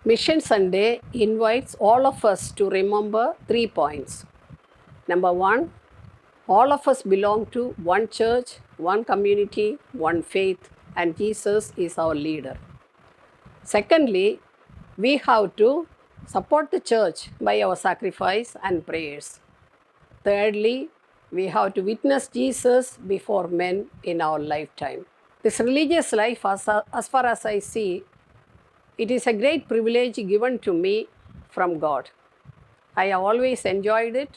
Mission Sunday invites all of us to remember 3 points. Number 1, all of us belong to one church, one community, one faith, and Jesus is our leader. Secondly, we have to support the church by our sacrifice and prayers. Thirdly, we have to witness Jesus before men in our lifetime. This religious life, as far as I see, it is a great privilege given to me from God. I have always enjoyed it,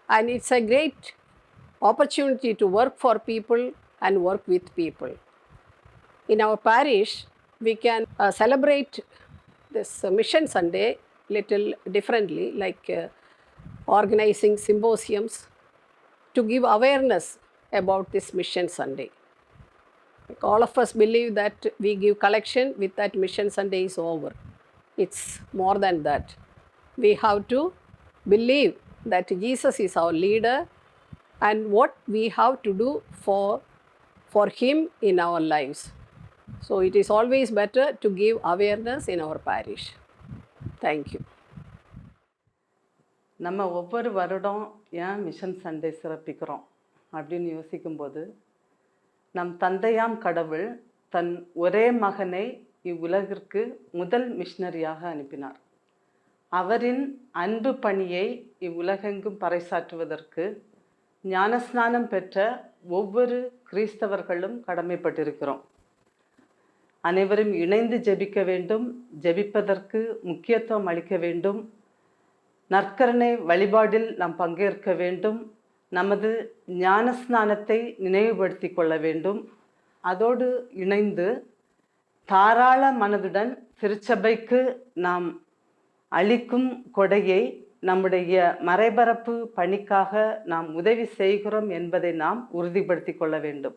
and it's a great opportunity to work for people and work with people. In our parish, we can celebrate this Mission Sunday little differently, like organizing symposiums to give awareness about this Mission Sunday. Like all of us believe that we give collection, with that Mission Sunday is over. It's more than that. We have to believe that Jesus is our leader and what we have to do for Him in our lives. So it is always better to give awareness in our parish. Thank you. நம்ம ஒவ்வொரு வருடம் ஏன் mission Sunday சிறப்பிக்கிறோம் அப்படின்னு யோசிக்கும்போது, நம் தந்தையாம் கடவுள் தன் ஒரே மகனை இவ்வுலகிற்கு முதல் மிஷனரியாக அனுப்பினார். அவரின் அன்பு பணியை இவ்வுலகெங்கும் பறைசாற்றுவதற்கு ஞானஸ்நானம் பெற்ற ஒவ்வொரு கிறிஸ்தவர்களும் கடமைப்பட்டிருக்கிறோம். அனைவரும் இணைந்து ஜெபிக்க வேண்டும், ஜெபிப்பதற்கு முக்கியத்துவம் அளிக்க வேண்டும், நற்கருணை வழிபாடில் நாம் பங்கேற்க வேண்டும், நமது ஞானஸ்நானத்தை நினைவுபடுத்தி கொள்ள வேண்டும். அதோடு இணைந்து தாராள மனதுடன் திருச்சபைக்கு நாம் அளிக்கும் கொடையை நம்முடைய மறைபரப்பு பணிக்காக நாம் உதவி செய்கிறோம் என்பதை நாம் உறுதிப்படுத்தி கொள்ள வேண்டும்.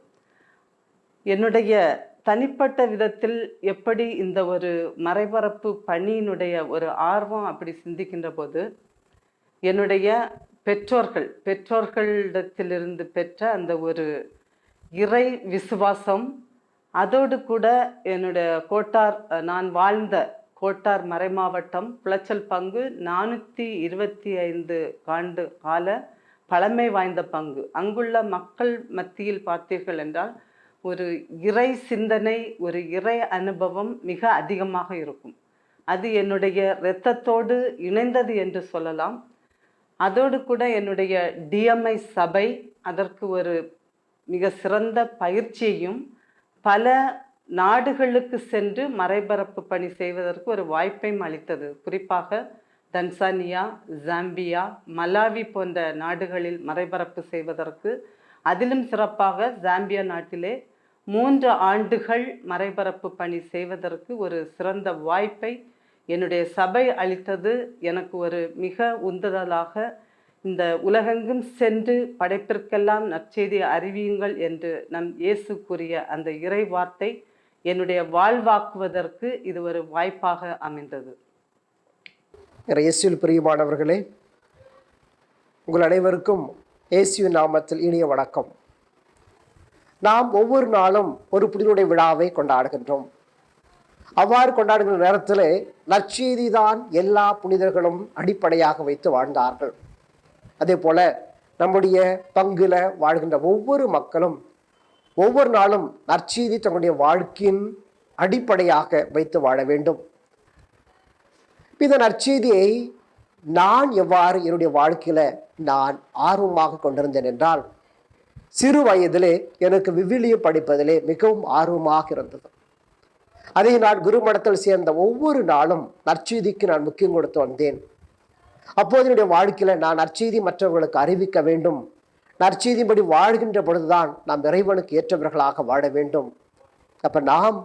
என்னுடைய தனிப்பட்ட விதத்தில் எப்படி இந்த ஒரு மறைபரப்பு பணியினுடைய ஒரு ஆர்வம் அப்படி சிந்திக்கின்ற போது, என்னுடைய பெற்றோர்களிடத்திலிருந்து பெற்ற அந்த ஒரு இறை விசுவாசம், அதோடு கூட என்னுடைய நான் வாழ்ந்த கோட்டார் மறைமாவட்டம் குளச்சல் பங்கு 425 ஆண்டு கால பழமை வாய்ந்த பங்கு. அங்குள்ள மக்கள் மத்தியில் பார்த்தீர்கள் என்றால் ஒரு இறை சிந்தனை, ஒரு இறை அனுபவம் மிக அதிகமாக இருக்கும். அது என்னுடைய இரத்தத்தோடு இணைந்தது என்று சொல்லலாம். அதோடு கூட என்னுடைய டிஎம்ஐ சபை அதற்கு ஒரு மிக சிறந்த பயிற்சியையும், பல நாடுகளுக்கு சென்று மறைபரப்பு பணி செய்வதற்கு ஒரு வாய்ப்பையும் அளித்தது. குறிப்பாக தன்சானியா, ஜாம்பியா, மலாவி போன்ற நாடுகளில் மறைபரப்பு செய்வதற்கு, அதிலும் சிறப்பாக ஜாம்பியா நாட்டிலே 3 ஆண்டுகள் மறைபரப்பு பணி செய்வதற்கு ஒரு சிறந்த வாய்ப்பை என்னுடைய சபை அளித்தது. எனக்கு ஒரு மிக உந்துதலாக, இந்த உலகெங்கும் சென்று படைப்பிற்கெல்லாம் நற்செய்தி அறிவியுங்கள் என்று நம் இயேசு கூறிய அந்த இறை வார்த்தை என்னுடைய வாழ்வாக்குவதற்கு இது ஒரு வாய்ப்பாக அமைந்தது. இயேசுவில் பிரியமானவர்களே, உங்கள் அனைவருக்கும் இயேசுவின் நாமத்தில் இனிய வணக்கம். நாம் ஒவ்வொரு நாளும் ஒரு புதினுடைய விழாவை கொண்டாடுகின்றோம். அவ்வாறு கொண்டாடுகின்ற நேரத்தில் நற்செய்தி தான் எல்லா புனிதர்களும் அடிப்படையாக வைத்து வாழ்ந்தார்கள். அதே போல நம்முடைய பங்குல வாழ்கின்ற ஒவ்வொரு மக்களும் ஒவ்வொரு நாளும் நற்செய்தி தங்களுடைய வாழ்க்கையின் அடிப்படையாக வைத்து வாழ வேண்டும். இந்த நற்செய்தியை நான் எவ்வாறு என்னுடைய வாழ்க்கையில நான் ஆர்வமாக கொண்டிருந்தேன் என்றால், சிறு வயதிலே எனக்கு விவிலியம் படிப்பதிலே மிகவும் ஆர்வமாக இருந்தது. அதை நான் குருமடத்தில் சேர்ந்த ஒவ்வொரு நாளும் நற்செய்திக்கு நான் முக்கியம் கொடுத்து வந்தேன். அப்போது என்னுடைய வாழ்க்கையில நான் நற்செய்தி மற்றவர்களுக்கு அறிவிக்க வேண்டும். நற்செய்தியின்படி வாழ்கின்ற பொழுதுதான் நாம் இறைவனுக்கு ஏற்றவர்களாக வாழ வேண்டும். அப்ப நாம்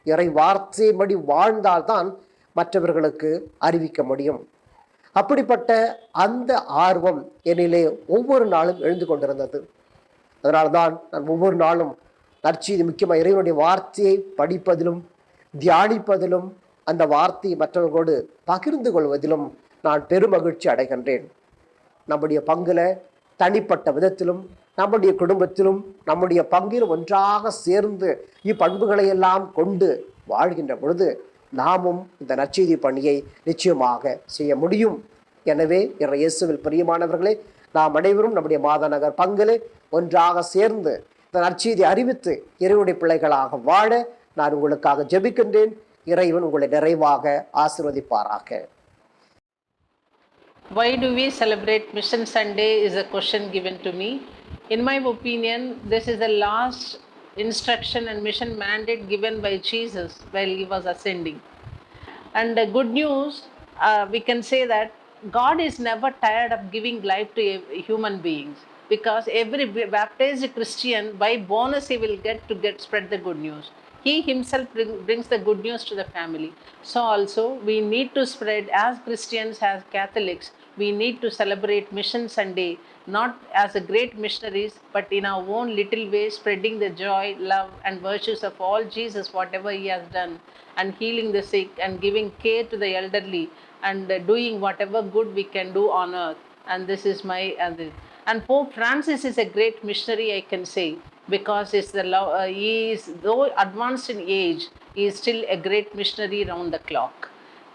இறை வார்த்தையின்படி வாழ்ந்தால்தான் மற்றவர்களுக்கு அறிவிக்க முடியும். அப்படிப்பட்ட அந்த ஆர்வம் என்னிலே ஒவ்வொரு நாளும் எழுந்து கொண்டிருந்தது. அதனால்தான் நான் ஒவ்வொரு நாளும் நற்செய்தி, முக்கியமாக இறைவனுடைய வார்த்தையை படிப்பதிலும் தியானிப்பதிலும் அந்த வார்த்தையை மற்றவர்களோடு பகிர்ந்து கொள்வதிலும் நான் பெருமகிழ்ச்சி அடைகின்றேன். நம்முடைய பங்குல தனிப்பட்ட விதத்திலும் நம்முடைய குடும்பத்திலும் நம்முடைய பங்கில் ஒன்றாக சேர்ந்து இப்பண்புகளை எல்லாம் கொண்டு வாழ்கின்ற பொழுது நாமும் இந்த நற்செய்தி பணியை நிச்சயமாக செய்ய முடியும். எனவே இயேசுவில் பிரியமானவர்களே, நாம் அனைவரும் நம்முடைய மாதாநகர் பங்கிலே ஒன்றாக சேர்ந்து இந்த நற்செய்தி அறிவித்து இறைவனுடைய பிள்ளைகளாக வாழ நான் உங்களுக்காக ஜெபிக்கின்றேன். இறைவன் உங்களை நிறைவாக ஆசீர்வதிப்பாராக. Why do we celebrate Mission Sunday is a question given to me. In my opinion, this is the last instruction and mission mandate given by Jesus while he was ascending. And the good news, we can say that God is never tired of giving life to human beings, because every baptized Christian, by bonus, he will get spread the good news. He himself brings the good news to the family. So also we need to spread, as Christians, as Catholics, we need to celebrate Mission Sunday, not as a great missionaries, but in our own little way, spreading the joy, love and virtues of all Jesus, whatever he has done, and healing the sick and giving care to the elderly, and doing whatever good we can do on earth. And this is my and Pope Francis is a great missionary, I can say, because he is, though advanced in age, he is still a great missionary round the clock.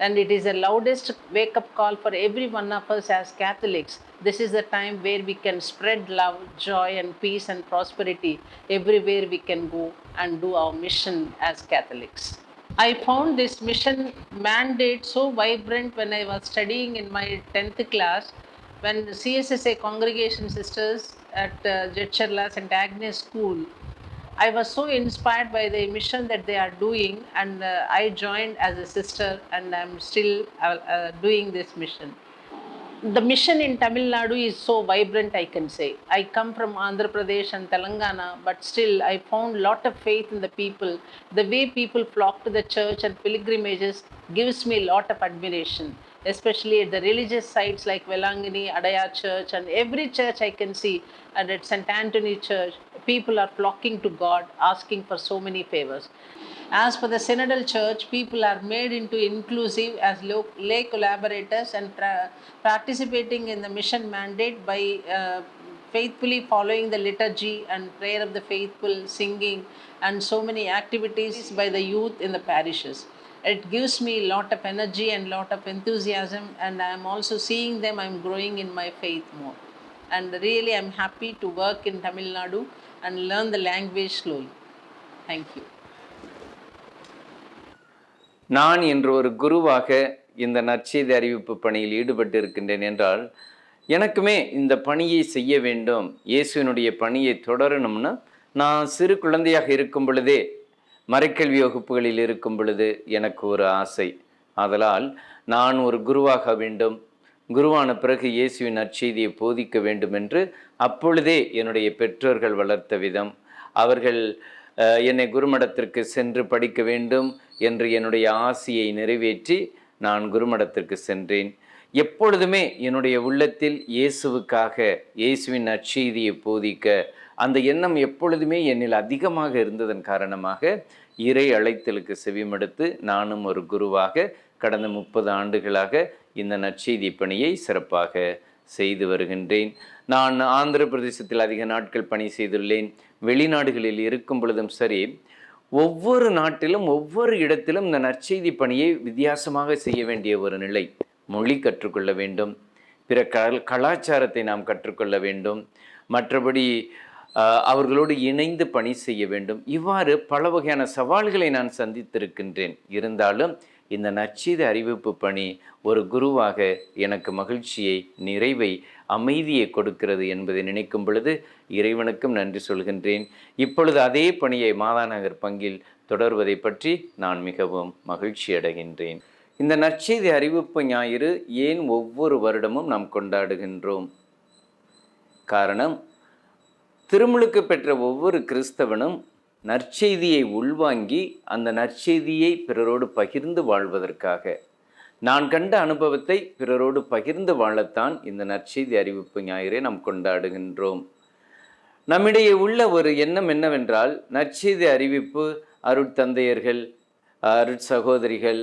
And it is the loudest wake-up call for every one of us as Catholics. This is the time where we can spread love, joy and peace and prosperity everywhere we can go and do our mission as Catholics. I found this mission mandate so vibrant when I was studying in my 10th class, when CSSA congregation sisters at Jetcherla St. Agnes School, I was so inspired by the mission that they are doing, and I joined as a sister, and I'm still doing this mission. The mission in Tamil Nadu is so vibrant, I can say. I come from Andhra Pradesh and Telangana, but still I found lot of faith in the people. The way people flock to the church and pilgrimages gives me a lot of admiration, especially at the religious sites like Velangani, Adaya Church, and every church I can see, and at St. Anthony Church, people are flocking to God, asking for so many favors. As for the Synodal Church, people are made into inclusive as lay collaborators and participating in the mission mandate by faithfully following the liturgy and prayer of the faithful, singing, and so many activities by the youth in the parishes. It gives me a lot of energy and lot of enthusiasm, and I am also seeing them, I am growing in my faith more. And really I am happy to work in Tamil Nadu and learn the language slowly. Thank you. நான் இன்று ஒரு குருவாக இந்த நற்செய்தி அறிவிப்பு பணியில் ஈடுபட்டு இருக்கின்றேன் என்றால், எனக்குமே இந்த பணியை செய்ய வேண்டும், இயேசுவினுடைய பணியை தொடரணும்னு நான் சிறு குழந்தையாக இருக்கும் பொழுதே, மறைக்கல்வி வகுப்புகளில் இருக்கும் பொழுது எனக்கு ஒரு ஆசை. ஆதலால் நான் ஒரு குருவாக வேண்டும், குருவான பிறகு இயேசுவின் நற்செய்தியை போதிக்க வேண்டும் என்று அப்பொழுதே என்னுடைய பெற்றோர்கள் வளர்த்த விதம், அவர்கள் என்னை குருமடத்திற்கு சென்று படிக்க வேண்டும் என்று என்னுடைய ஆசையை நிறைவேற்றி நான் குருமடத்திற்கு சென்றேன். எப்பொழுதுமே என்னுடைய உள்ளத்தில் இயேசுவுக்காக, இயேசுவின் நற்செய்தியை போதிக்க அந்த எண்ணம் எப்பொழுதுமே என்னில் அதிகமாக இருந்ததன் காரணமாக இறை அழைத்தலுக்கு செவிமடுத்து நானும் ஒரு குருவாக கடந்த 30 ஆண்டுகளாக இந்த நற்செய்தி பணியை சிறப்பாக செய்து வருகின்றேன். நான் ஆந்திர பிரதேசத்தில் அதிக நாட்கள் பணி செய்துள்ளேன். வெளிநாடுகளில் இருக்கும் பொழுதும் சரி, ஒவ்வொரு நாட்டிலும் ஒவ்வொரு இடத்திலும் இந்த நற்செய்தி பணியை வித்தியாசமாக செய்ய வேண்டிய ஒரு நிலை. மொழி கற்றுக்கொள்ள வேண்டும், பிற கலாச்சாரத்தை நாம் கற்றுக்கொள்ள வேண்டும், மற்றபடி அவர்களோடு இணைந்து பணி செய்ய வேண்டும். இவ்வாறு பல வகையான சவால்களை நான் சந்தித்திருக்கின்றேன். இருந்தாலும் இந்த நற்செய்தி அறிவிப்பு பணி ஒரு குருவாக எனக்கு மகிழ்ச்சியை, நிறைவை, அமைதியை கொடுக்கிறது என்பதை நினைக்கும் பொழுது இறைவனுக்கும் நன்றி சொல்கின்றேன். இப்பொழுது அதே பணியை மாதாநகர் பங்கில் தொடர்வதை பற்றி நான் மிகவும் மகிழ்ச்சி அடைகின்றேன். இந்த நற்செய்தி அறிவிப்பு ஞாயிறு ஏன் ஒவ்வொரு வருடமும் நாம் கொண்டாடுகின்றோம்? காரணம், திருமுழுக்கு பெற்ற ஒவ்வொரு கிறிஸ்தவனும் நற்செய்தியை உள்வாங்கி அந்த நற்செய்தியை பிறரோடு பகிர்ந்து வாழ்வதற்காக, நான் கண்ட அனுபவத்தை பிறரோடு பகிர்ந்து வாழத்தான் இந்த நற்செய்தி அறிவிப்பு ஞாயிறை நாம் கொண்டாடுகின்றோம். நம்மிடையே உள்ள ஒரு எண்ணம் என்னவென்றால், நற்செய்தி அறிவிப்பு அருட்தந்தையர்கள், அருட்சகோதரிகள்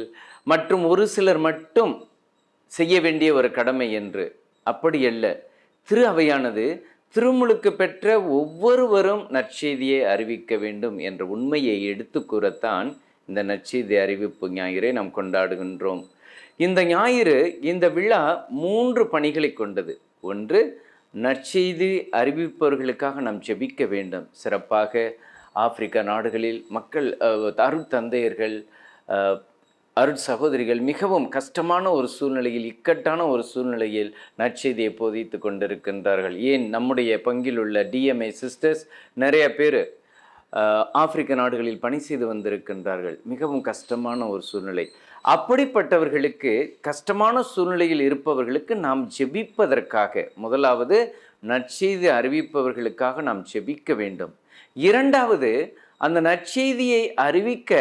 மற்றும் ஒரு சிலர் மட்டும் செய்ய வேண்டிய ஒரு கடமை என்று. அப்படி அல்ல. திரு அவையானது திருமுழுக்கு பெற்ற ஒவ்வொருவரும் நற்செய்தியை அறிவிக்க வேண்டும் என்ற உண்மையை எடுத்து கூறத்தான் இந்த நற்செய்தி அறிவிப்பு ஞாயிறை நாம் கொண்டாடுகின்றோம். இந்த ஞாயிறு, இந்த விழா 3 பணிகளை கொண்டது. ஒன்று, நற்செய்தி அறிவிப்பவர்களுக்காக நாம் ஜெபிக்க வேண்டும். சிறப்பாக ஆப்பிரிக்கா நாடுகளில் மக்கள், அருட்தந்தையர்கள், அருட்சகோதரிகள் மிகவும் கஷ்டமான ஒரு சூழ்நிலையில், இக்கட்டான ஒரு சூழ்நிலையில் நற்செய்தியை போதித்து கொண்டிருக்கின்றார்கள். ஏன், நம்முடைய பங்கில் உள்ள டிஎம்ஐ சிஸ்டர்ஸ் நிறைய பேர் ஆப்பிரிக்க நாடுகளில் பணி செய்து வந்திருக்கின்றார்கள். மிகவும் கஷ்டமான ஒரு சூழ்நிலை. அப்படிப்பட்டவர்களுக்கு, கஷ்டமான சூழ்நிலையில் இருப்பவர்களுக்கு நாம் ஜெபிப்பதற்காக, முதலாவது நற்செய்தி அறிவிப்பவர்களுக்காக நாம் ஜெபிக்க வேண்டும். இரண்டாவது, அந்த நற்செய்தியை அறிவிக்க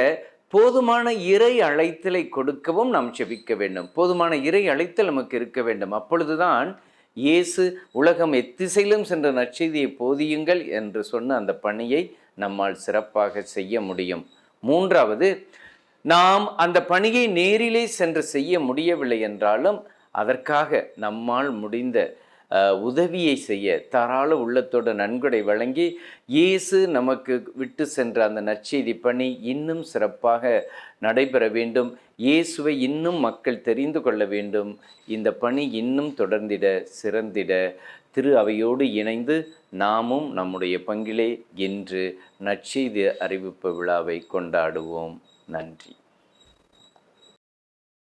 போதுமான இறை அழைத்தலை கொடுக்கவும் நாம் ஜெபிக்க வேண்டும். போதுமான இறை அழைத்தல் நமக்கு இருக்க வேண்டும். அப்பொழுதுதான் இயேசு உலகம் எத்திசையிலும் சென்ற நற்செய்தியை போதியுங்கள் என்று சொன்ன அந்த பணியை நம்மால் சிறப்பாக செய்ய முடியும். மூன்றாவது, நாம் அந்த பணியை நேரிலே சென்று செய்ய முடியவில்லை என்றாலும் அதற்காக நம்மால் முடிந்த உதவியை செய்ய தாராள உள்ளத்தோடு நன்கொடை வழங்கி இயேசு நமக்கு விட்டு சென்ற அந்த நற்செய்தி பணி இன்னும் சிறப்பாக நடைபெற வேண்டும். இயேசுவை இன்னும் மக்கள் தெரிந்து கொள்ள வேண்டும். இந்த பணி இன்னும் தொடர்ந்திட, சிறந்திட திரு அவையோடு இணைந்து நாமும் நம்முடைய பங்கிலே இன்று நற்செய்தி அறிவிப்பு விழாவை கொண்டாடுவோம். நன்றி.